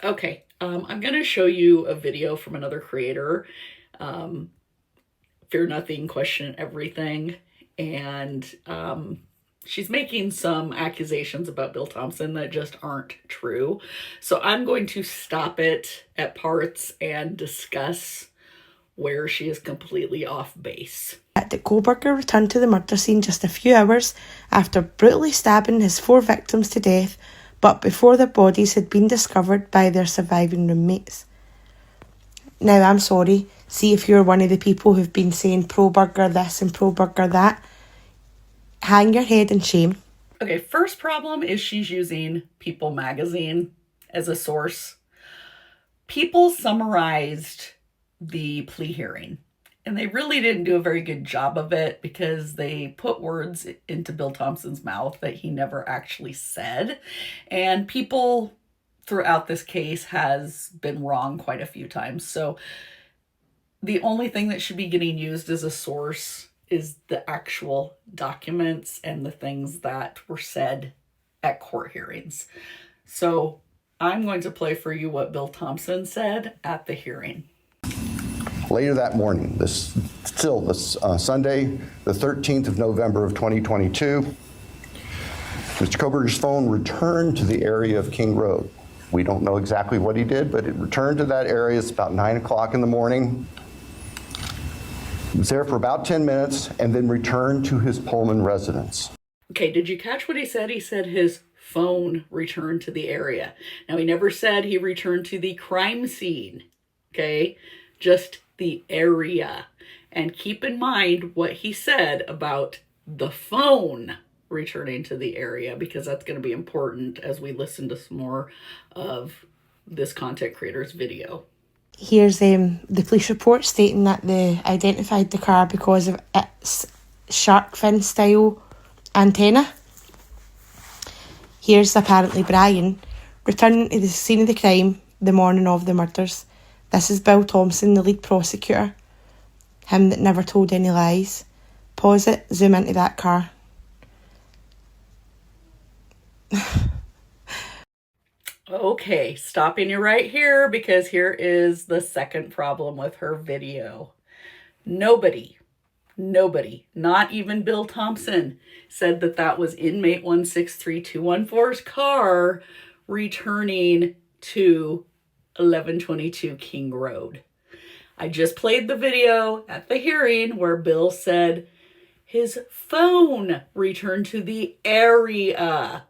Okay, I'm going to show you a video from another creator, Fear Nothing, Question Everything, and she's making some accusations about Bill Thompson that just aren't true. So I'm going to stop it at parts and discuss where she is completely off base. That Goldberger returned to the murder scene just a few hours after brutally stabbing his 4 victims to death, but before their bodies had been discovered by their surviving roommates. Now, I'm sorry, see if you're one of the people who've been saying pro-burger this and pro-burger that, hang your head in shame. Okay, first problem is she's using People magazine as a source. People summarized the plea hearing, and they really didn't do a very good job of it because they put words into Bill Thompson's mouth that he never actually said. And People throughout this case has been wrong quite a few times. So the only thing that should be getting used as a source is the actual documents and the things that were said at court hearings. So I'm going to play for you what Bill Thompson said at the hearing. Later that morning, this Sunday, the 13th of November of 2022, Mr. Koberger's phone returned to the area of King Road. We don't know exactly what he did, but it returned to that area. It's about 9 o'clock in the morning. He was there for about 10 minutes and then returned to his Pullman residence. Okay, did you catch what he said? He said his phone returned to the area. Now, he never said he returned to the crime scene, okay? Just the area. And keep in mind what he said about the phone returning to the area, because that's going to be important as we listen to some more of this content creator's video. Here's the police report stating that they identified the car because of its shark fin style antenna. Here's apparently Brian returning to the scene of the crime the morning of the murders. This is Bill Thompson, the lead prosecutor. Him that never told any lies. Pause it, zoom into that car. Okay, stopping you right here because here is the second problem with her video. Nobody, not even Bill Thompson, said that that was inmate 163214's car returning to 1122 King Road. I just played the video at the hearing where Bill said his phone returned to the area.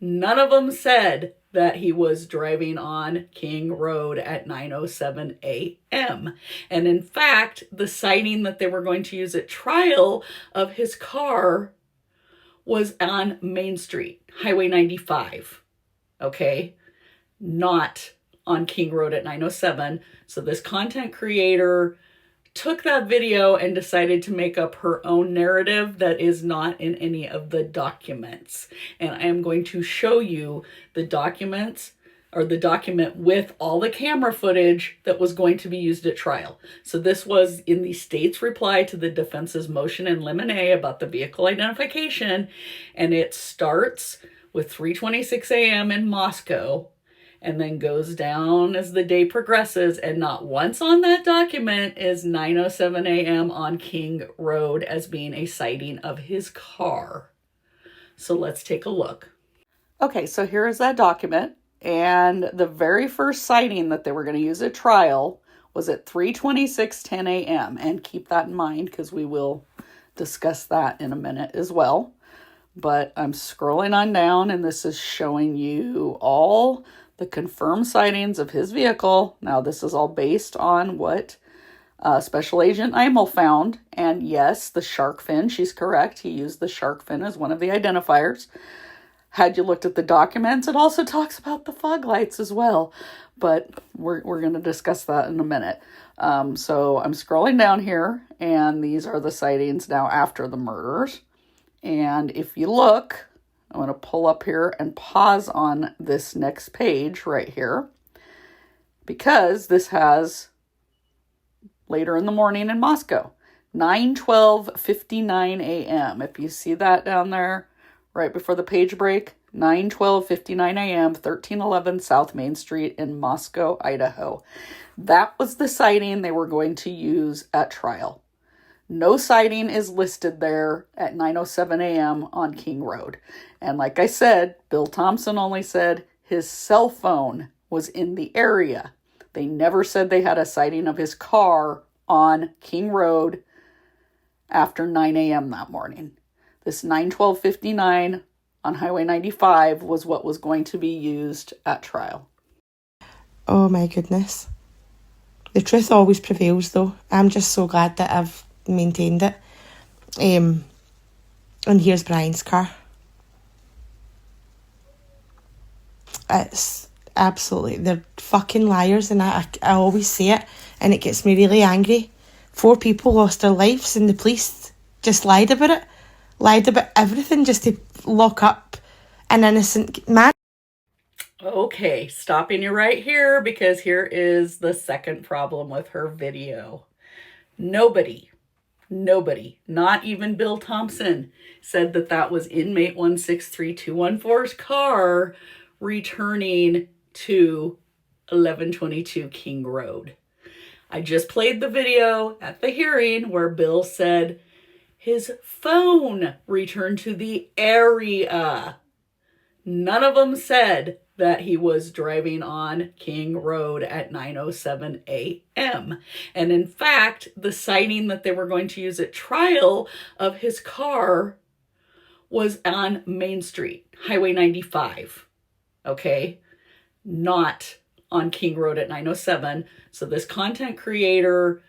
None of them said that he was driving on King Road at 9:07 a.m. And in fact, the sighting that they were going to use at trial of his car was on Main Street, Highway 95, okay? Not on King Road at 9:07. So this content creator took that video and decided to make up her own narrative that is not in any of the documents. And I am going to show you the documents, or the document with all the camera footage that was going to be used at trial. So this was in the state's reply to the defense's motion in limine about the vehicle identification. And it starts with 3:26 a.m. in Moscow, and then goes down as the day progresses, and not once on that document is 9:07 a.m. on King Road as being a sighting of his car. So let's take a look. Okay, so here is that document, and the very first sighting that they were going to use at trial was at 3:26:10 a.m. And keep that in mind because we will discuss that in a minute as well. But I'm scrolling on down, and this is showing you all the confirmed sightings of his vehicle. Now, this is all based on what Special Agent Imel found. And yes, the shark fin, she's correct. He used the shark fin as one of the identifiers. Had you looked at the documents, it also talks about the fog lights as well. But we're going to discuss that in a minute. So I'm scrolling down here, and these are the sightings now after the murders. And if you look, I'm going to pull up here and pause on this next page right here, because this has later in the morning in Moscow, 9:12:59 a.m. If you see that down there right before the page break, 9:12:59 a.m., 1311 South Main Street in Moscow, Idaho. That was the sighting they were going to use at trial. No sighting is listed there at 9:07 a.m. on King Road. And like I said, Bill Thompson only said his cell phone was in the area. They never said they had a sighting of his car on King Road after 9 a.m. that morning. This 9:12:59 on Highway 95 was what was going to be used at trial. Oh my goodness. The truth always prevails though. I'm just so glad that I've maintained it. And here's Brian's car. It's absolutely, they're fucking liars, and I always say it, and it gets me really angry. 4 people lost their lives and the police just lied about it. Lied about everything just to lock up an innocent man. Okay, stopping you right here because here is the second problem with her video. Nobody, not even Bill Thompson, said that that was inmate 163214's car returning to 1122 King Road. I just played the video at the hearing where Bill said his phone returned to the area. None of them said that he was driving on King Road at 9:07 a.m. And in fact, the sighting that they were going to use at trial of his car was on Main Street, Highway 95. Okay? Not on King Road at 9:07. So this content creator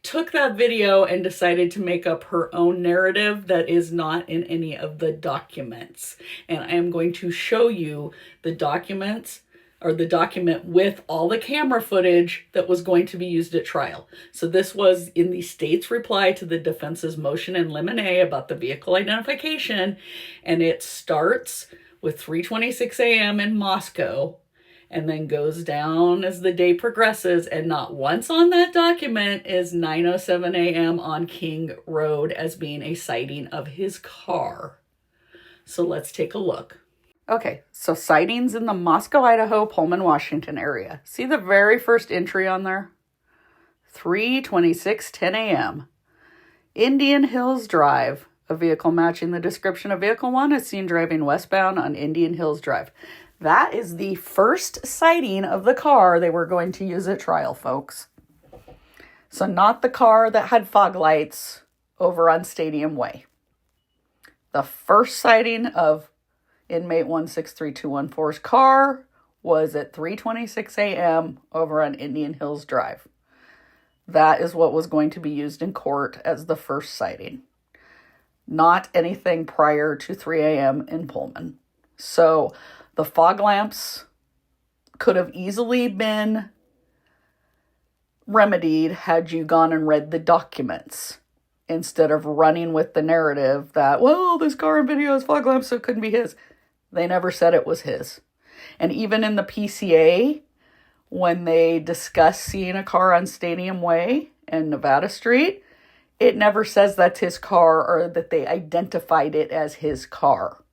took that video and decided to make up her own narrative that is not in any of the documents. And I am going to show you the documents, or the document with all the camera footage that was going to be used at trial. So this was in the state's reply to the defense's motion in limine about the vehicle identification. And it starts with 3:26 a.m. in Moscow, and then goes down as the day progresses, and not once on that document is 9:07 a.m. on King Road as being a sighting of his car. So let's take a look. Okay, so sightings in the Moscow, Idaho, Pullman, Washington area. See the very first entry on there? 3:26:10 a.m. Indian Hills Drive. A vehicle matching the description of vehicle 1 is seen driving westbound on Indian Hills Drive. That is the first sighting of the car they were going to use at trial, folks. So not the car that had fog lights over on Stadium Way. The first sighting of inmate 163214's car was at 3:26 a.m. over on Indian Hills Drive. That is what was going to be used in court as the first sighting. Not anything prior to 3 a.m. in Pullman. So the fog lamps could have easily been remedied had you gone and read the documents instead of running with the narrative that, well, this car in video has fog lamps, so it couldn't be his. They never said it was his. And even in the PCA, when they discuss seeing a car on Stadium Way and Nevada Street, it never says that's his car or that they identified it as his car.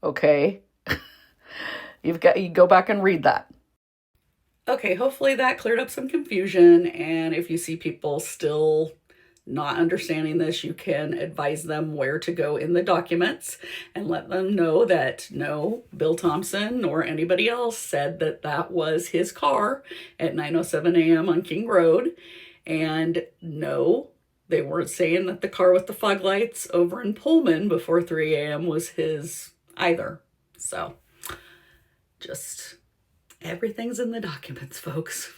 Okay? You go back and read that. Okay, hopefully that cleared up some confusion. And if you see people still not understanding this, you can advise them where to go in the documents and let them know that no, Bill Thompson or anybody else said that that was his car at 9:07 a.m. on King Road. And no, they weren't saying that the car with the fog lights over in Pullman before 3 a.m. was his either. So just everything's in the documents, folks.